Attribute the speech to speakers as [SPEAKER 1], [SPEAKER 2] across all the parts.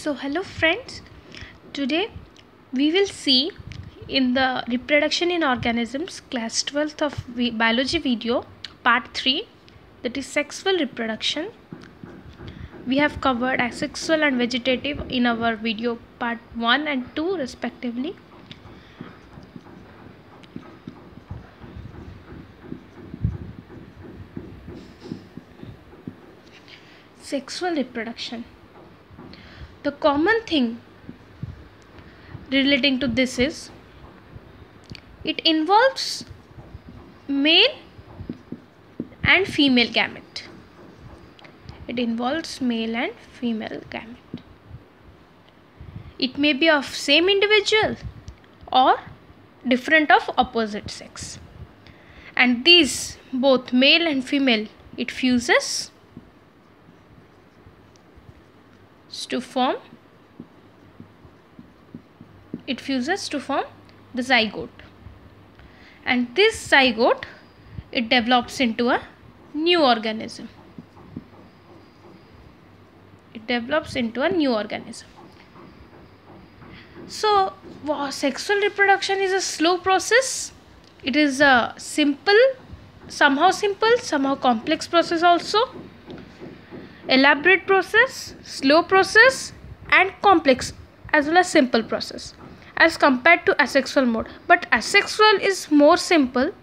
[SPEAKER 1] So hello friends, today we will see in the reproduction in organisms class 12th of biology video part 3, that is sexual reproduction. We have covered asexual and vegetative in our video part 1 and 2 respectively. Sexual reproduction. The common thing relating to this is it involves male and female gamete. It involves male and female gamete. It may be of same individual or different of opposite sex. And these both male and female, it fuses to form the zygote, and this zygote, it develops into a new organism. So sexual reproduction is a slow process. It is a somehow complex process also. Elaborate process, slow process, and complex as well as simple process as compared to asexual mode. But asexual is more simple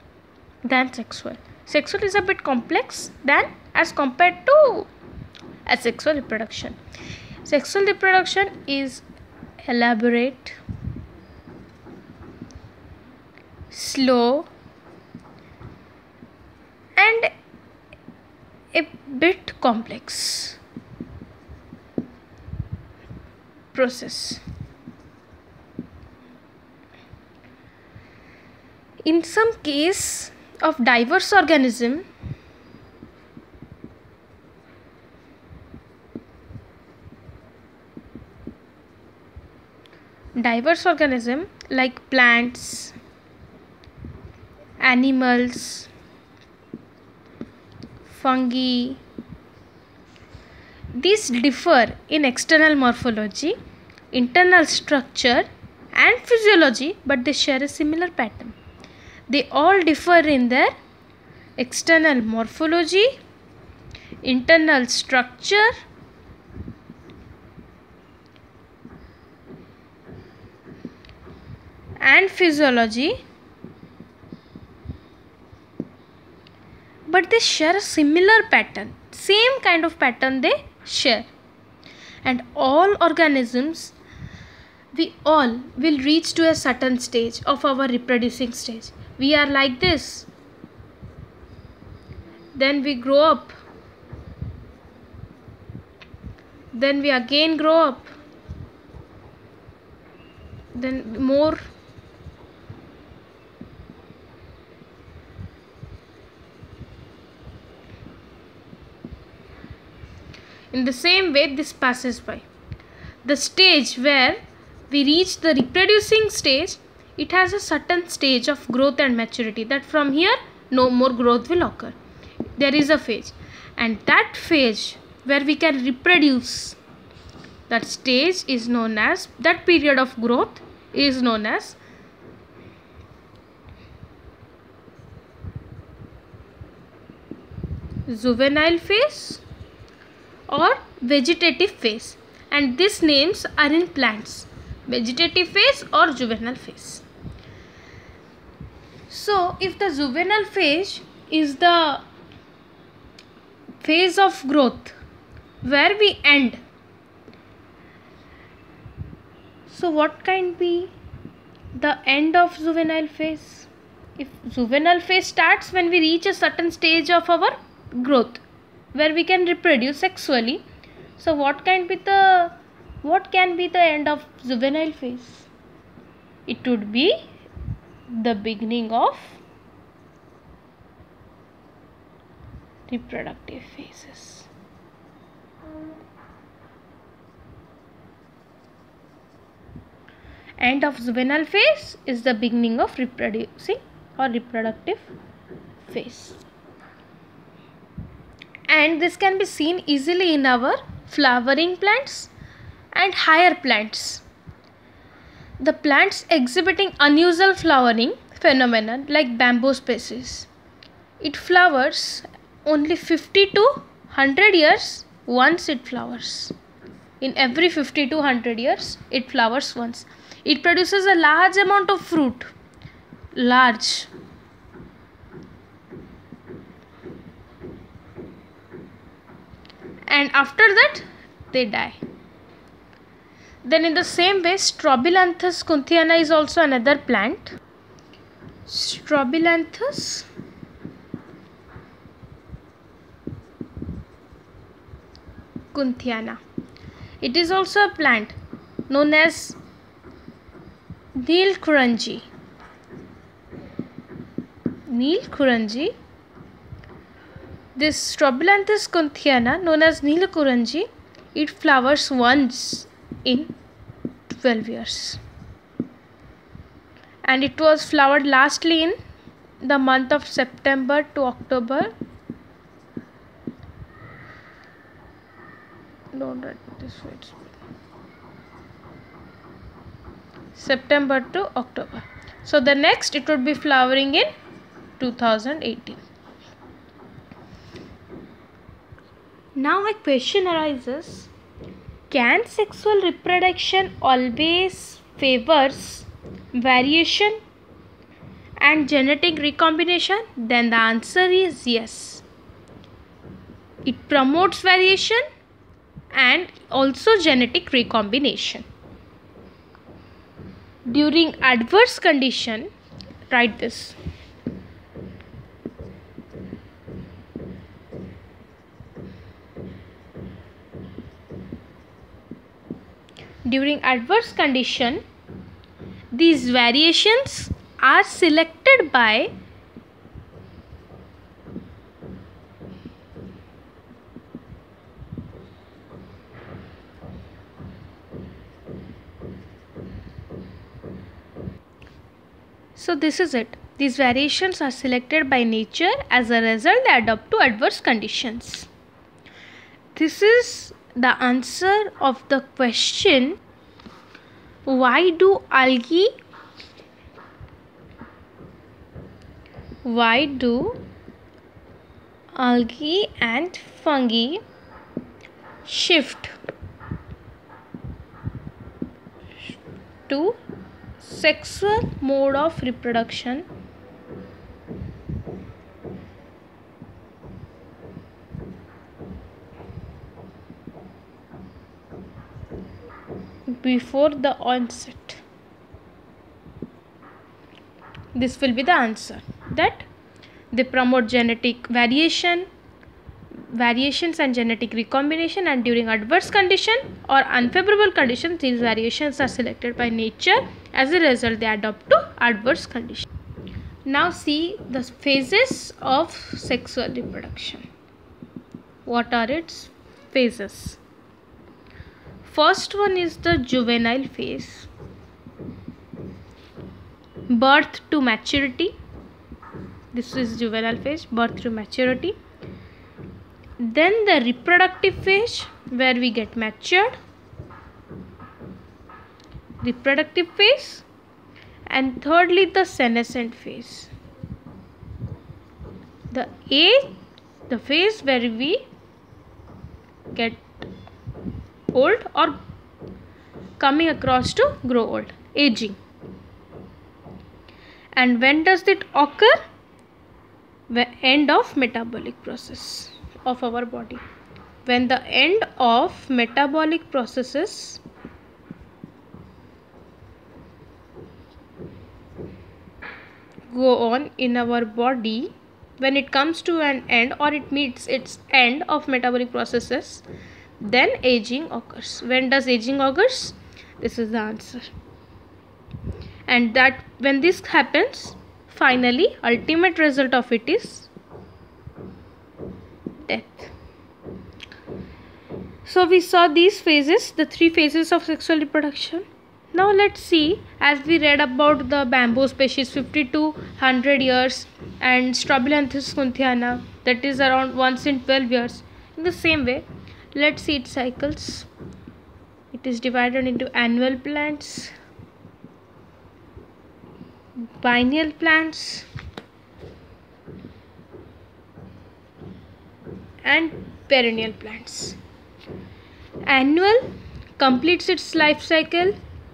[SPEAKER 1] than sexual. Sexual is a bit complex than as compared to asexual reproduction. Sexual reproduction is elaborate, slow, and a bit complex process. In some case of diverse organism, like plants, animals, fungi, these differ in external morphology, internal structure and physiology, but they share a similar pattern. They all differ in their external morphology, internal structure and physiology, but they share a similar pattern, same kind of pattern they share. And all organisms, we all will reach to a certain stage of our reproducing stage. We are like this, then we grow up, then we again grow up, then more. In the same way, this passes by. The stage where we reach the reproducing stage, it has a certain stage of growth and maturity, that from here no more growth will occur. There is a phase, and that phase where we can reproduce, that stage is known as, that period of growth is known as juvenile phase or vegetative phase, and these names are in plants: vegetative phase or juvenile phase. So if the juvenile phase is the phase of growth where we end, so what can be the end of juvenile phase? If juvenile phase starts when we reach a certain stage of our growth where we can reproduce sexually, so what can be the end of juvenile phase? It would be the beginning of reproductive phases. End of juvenile phase is the beginning of reproducing or reproductive phase. And this can be seen easily in our flowering plants and higher plants. The plants exhibiting unusual flowering phenomenon like bamboo species. It flowers only 50 to 100 years once it flowers. In every 50 to 100 years it flowers once. It produces a large amount of fruit. Large. And after that they die. Then in the same way, Strobilanthes kunthiana is also another plant. Strobilanthes kunthiana. It is also a plant known as Neelkuranji. Neelkuranji. This Strobilanthes kunthiana, known as Neelkuranji, it flowers once in 12 years. And it was flowered lastly in the month of September to October. Don't write this way. September to October. So the next it would be flowering in 2018. Now a question arises. Can sexual reproduction always favors variation and genetic recombination? Then the answer is yes. It promotes variation and also genetic recombination. During adverse condition, write this. During adverse condition, these variations are selected by So this is it. These variations are selected by nature. As a result, they adapt to adverse conditions. This is the answer of the question, why do algae and fungi shift to sexual mode of reproduction before the onset? This will be the answer, that they promote genetic variations and genetic recombination, and during adverse condition or unfavorable conditions, these variations are selected by nature. As a result, they adapt to adverse conditions. Now see the phases of sexual reproduction. What are its phases? First one is the juvenile phase, birth to maturity. This is juvenile phase, birth to maturity. Then the reproductive phase, where we get matured, reproductive phase, and thirdly the senescent phase, the phase where we get old or coming across to grow old, aging. And when does it occur? The end of metabolic process of our body. When the end of metabolic processes go on in our body, when it comes to an end or it meets its end of metabolic processes, then aging occurs. When does aging occurs? This is the answer. And that when this happens, finally ultimate result of it is death. So we saw these phases, the three phases of sexual reproduction. Now let's see, as we read about the bamboo species 50 to 100 years and Strobilanthes kunthiana, that is around once in 12 years. In the same way, let's see its cycles. It is divided into annual plants, biennial plants, and perennial plants. Annual completes its life cycle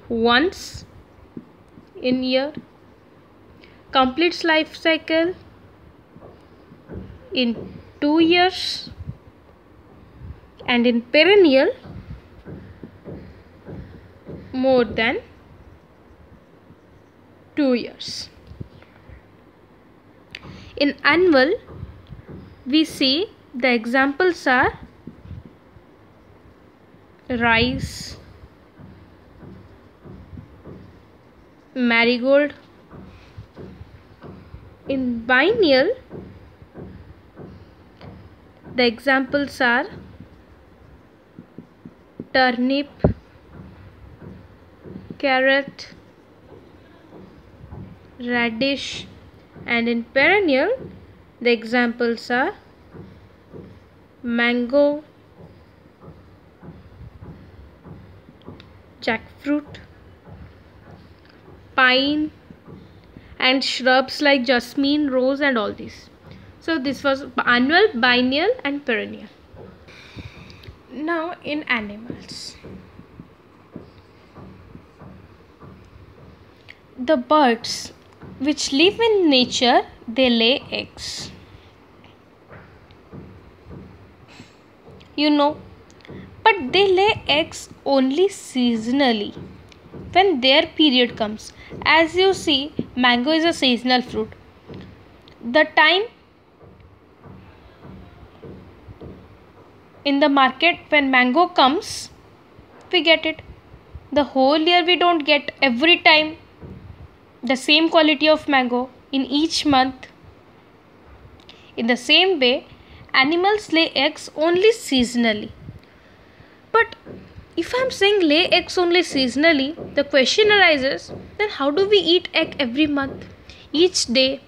[SPEAKER 1] once in year, completes life cycle in 2 years, and in perennial more than 2 years. In annual, we see the examples are rice, marigold. In biennial, the examples are turnip, carrot, radish, and in perennial, the examples are mango, jackfruit, pine, and shrubs like jasmine, rose, and all these. So this was annual, biennial, and perennial. Now in animals, the birds which live in nature, they lay eggs. You know, but they lay eggs only seasonally when their period comes. As you see, mango is a seasonal fruit. The time in the market when mango comes, we get it. The whole year we don't get every time the same quality of mango in each month. In the same way, animals lay eggs only seasonally. But if I am saying lay eggs only seasonally, the question arises, then how do we eat egg every month, each day?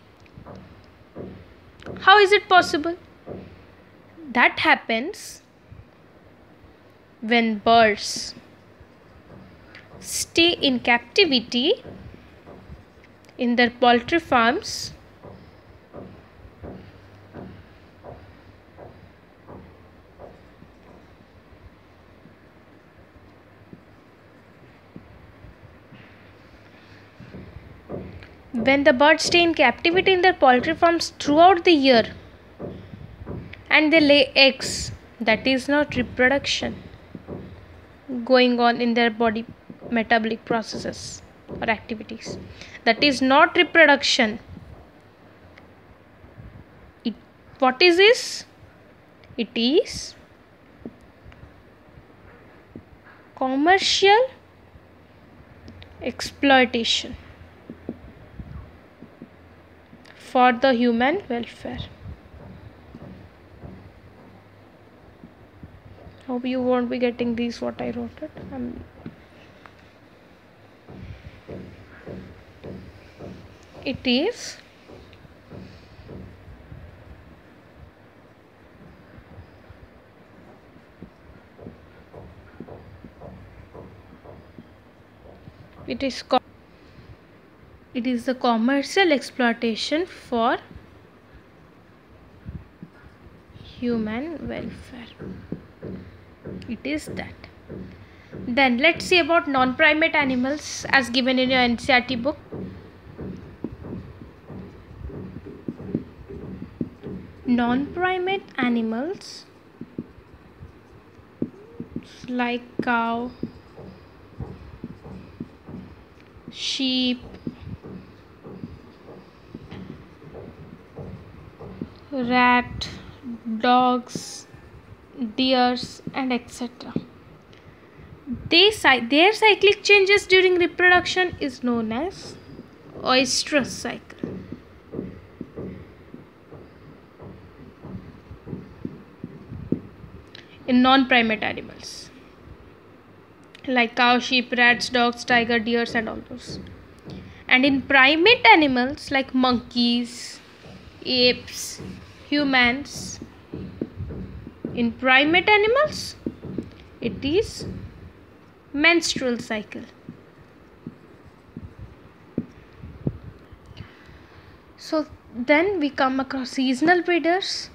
[SPEAKER 1] How is it possible? That happens when birds stay in captivity in their poultry farms throughout the year and they lay eggs, that is not reproduction going on in their body metabolic processes or activities. That is not reproduction. What is this? It is commercial exploitation for the human welfare. Hope you won't be getting these what I wrote it. It is the commercial exploitation for human welfare. It is that. Then let's see about non-primate animals as given in your NCERT book. Non-primate animals like cow, sheep, rat, dogs, deers, and etc. Their cyclic changes during reproduction is known as oestrus cycle. In non-primate animals like cow, sheep, rats, dogs, tiger, deers, and all those. And in primate animals like monkeys, apes, humans, in primate animals it is menstrual cycle. So then we come across seasonal breeders,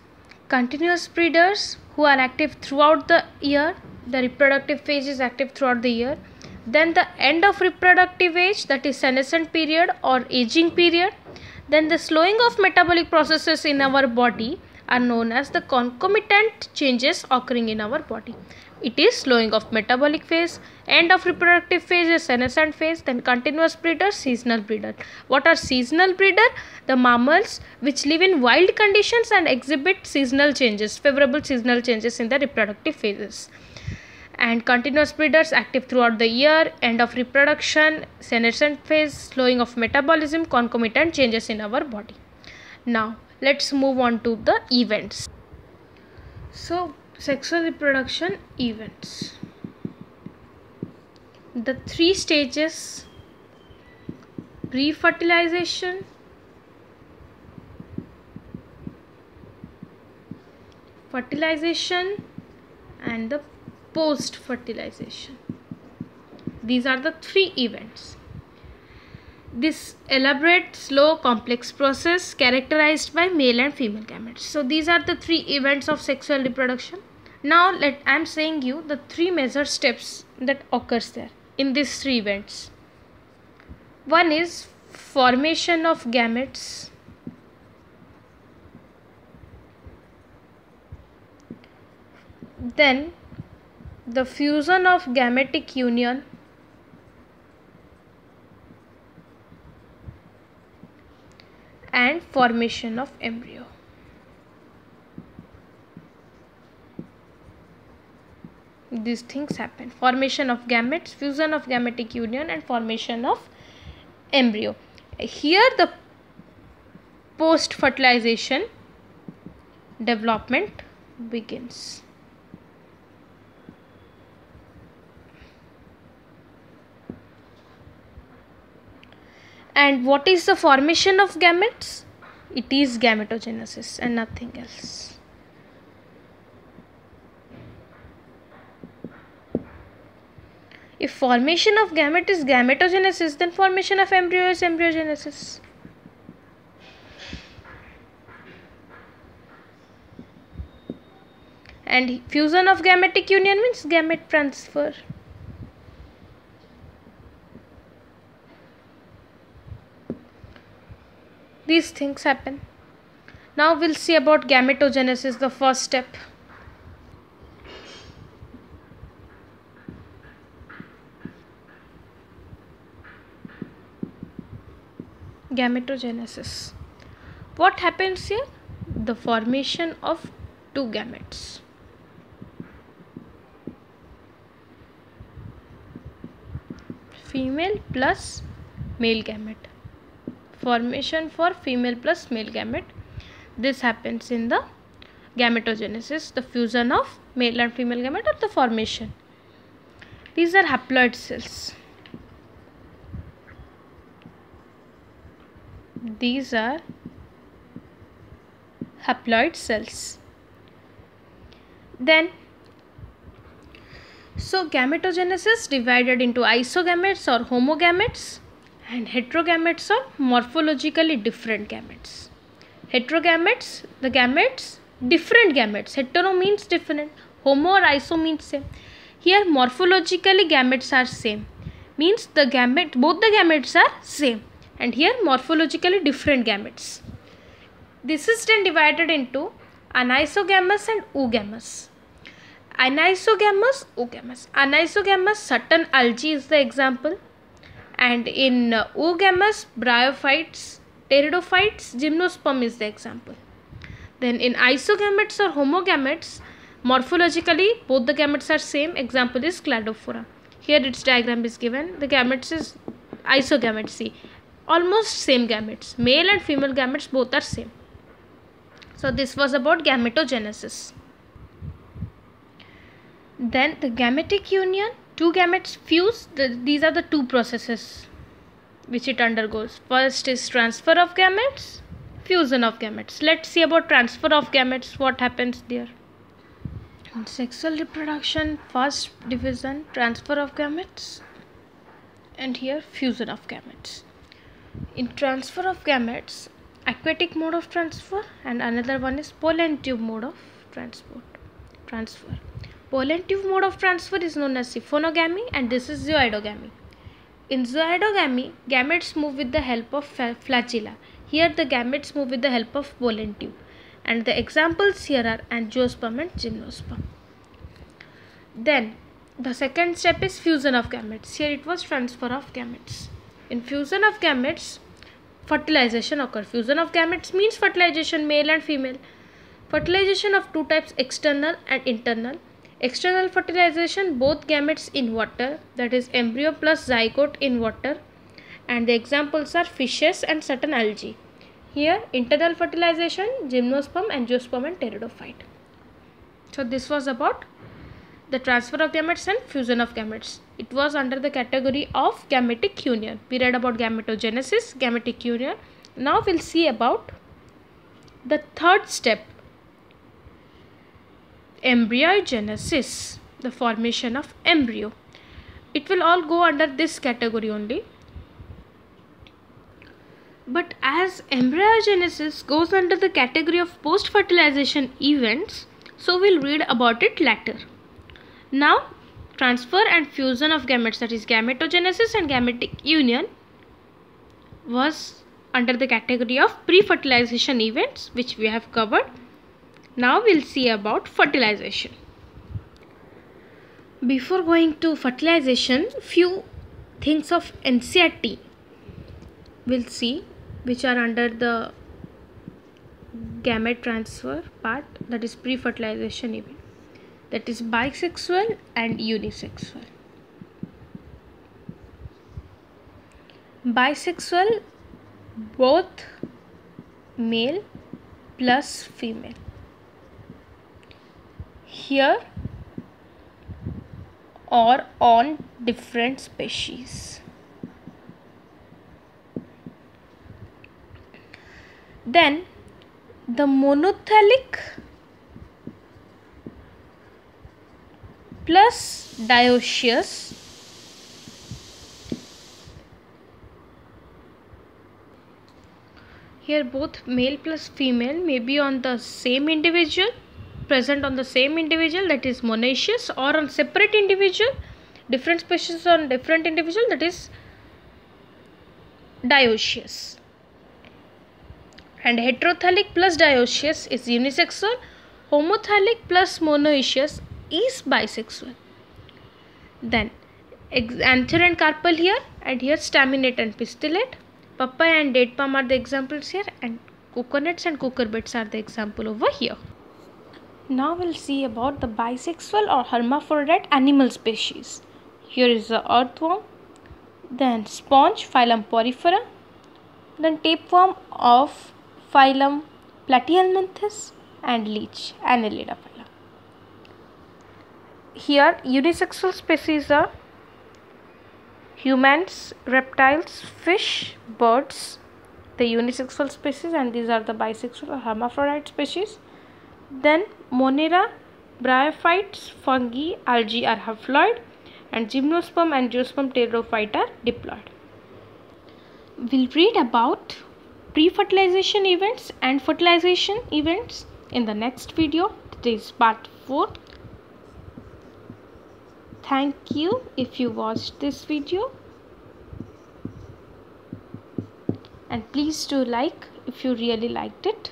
[SPEAKER 1] continuous breeders who are active throughout the year. The reproductive phase is active throughout the year. Then the end of reproductive age, that is senescent period or aging period. Then the slowing of metabolic processes in our body are known as the concomitant changes occurring in our body. It is slowing of metabolic phase, end of reproductive phase is senescent phase, then continuous breeder, seasonal breeder. What are seasonal breeder? The mammals which live in wild conditions and exhibit seasonal changes, favorable seasonal changes in the reproductive phases. And continuous breeders active throughout the year, end of reproduction, senescent phase, slowing of metabolism, concomitant changes in our body. Now let's move on to the events. So sexual reproduction events. The three stages: pre-fertilization, fertilization, and the post-fertilization. These are the three events. This elaborate, slow, complex process characterized by male and female gametes. So these are the three events of sexual reproduction. Now I am saying you the three major steps that occurs there in these three events. One is formation of gametes. Then the fusion of gametic union, and formation of embryo. These things happen: formation of gametes, fusion of gametic union, and formation of embryo. Here the post fertilization development begins. And what is the formation of gametes? It is gametogenesis and nothing else. If formation of gamete is gametogenesis, then formation of embryo is embryogenesis. And fusion of gametic union means gamete transfer. These things happen. Now we'll see about gametogenesis, the first step. Gametogenesis. What happens here? The formation of two gametes. Female plus male gamete. Formation for female plus male gamete. This happens in the gametogenesis, the fusion of male and female gamete, or the formation. These are haploid cells. These are haploid cells. Then, so gametogenesis divided into isogametes or homogametes, and heterogametes are morphologically different gametes. Heterogametes, the gametes, different gametes. Hetero means different, homo or iso means same. Here morphologically gametes are same, means the gamete, both the gametes are same, and here morphologically different gametes. This is then divided into anisogamous and oogamous. Anisogamous, oogamous. Anisogamous, certain algae is the example. And in oogamous, bryophytes, pteridophytes, gymnosperm is the example. Then in isogametes or homogametes, morphologically both the gametes are same. Example is cladophora. Here its diagram is given. The gametes is isogametes. See, almost same gametes. Male and female gametes both are same. So this was about gametogenesis. Then the gametic union. Two gametes fuse. These are the two processes which it undergoes. First is transfer of gametes, fusion of gametes. Let's see about transfer of gametes, what happens there. Sexual reproduction, first division, transfer of gametes, and here fusion of gametes. In transfer of gametes, aquatic mode of transfer and another one is pollen tube mode of transfer. Pollen tube mode of transfer is known as siphonogamy and this is zooidogamy. In zooidogamy, gametes move with the help of flagella. Here the gametes move with the help of pollen tube. And the examples here are angiosperm and gymnosperm. Then the second step is fusion of gametes. Here it was transfer of gametes. In fusion of gametes, fertilization occurs. Fusion of gametes means fertilization, male and female. Fertilization of two types, external and internal. External fertilization, both gametes in water, that is embryo plus zygote in water, and the examples are fishes and certain algae. Here internal fertilization, gymnosperm, angiosperm and pteridophyte. So this was about the transfer of gametes and fusion of gametes. It was under the category of gametic union. We read about gametogenesis, gametic union. Now we'll see about the third step, embryogenesis, the formation of embryo. It will all go under this category only. But as embryogenesis goes under the category of post-fertilization events, so we'll read about it later. Now, transfer and fusion of gametes, that is gametogenesis and gametic union, was under the category of pre-fertilization events, which we have covered. Now we'll see about fertilization. Before going to fertilization, few things of NCERT we'll see, which are under the gamete transfer part, that is pre-fertilization event, that is bisexual and unisexual. Bisexual, both male plus female. Here or on different species. Then the monothelic plus dioecious, here both male plus female may be on the same individual, present on the same individual, that is monoecious, or on separate individual, different species on different individual, that is dioecious. And heterothelic plus dioecious is unisexual, homothelic plus monoecious is bisexual. Then anther and carpel here, and here staminate and pistillate. Papaya and date palm are the examples here, and coconuts and cucurbits are the example over here. Now we'll see about the bisexual or hermaphrodite animal species. Here is the earthworm, then sponge, phylum Porifera, then tapeworm of phylum Platyhelminthes, and leech, Annelida phylum. Here unisexual species are humans, reptiles, fish, birds, the unisexual species, and these are the bisexual or hermaphrodite species. Then Monera, bryophytes, fungi, algae are haploid, and gymnosperm, angiosperm, pteridophyte are diploid. We'll read about pre-fertilization events and fertilization events in the next video. This is part 4. Thank you if you watched this video, and please do like if you really liked it.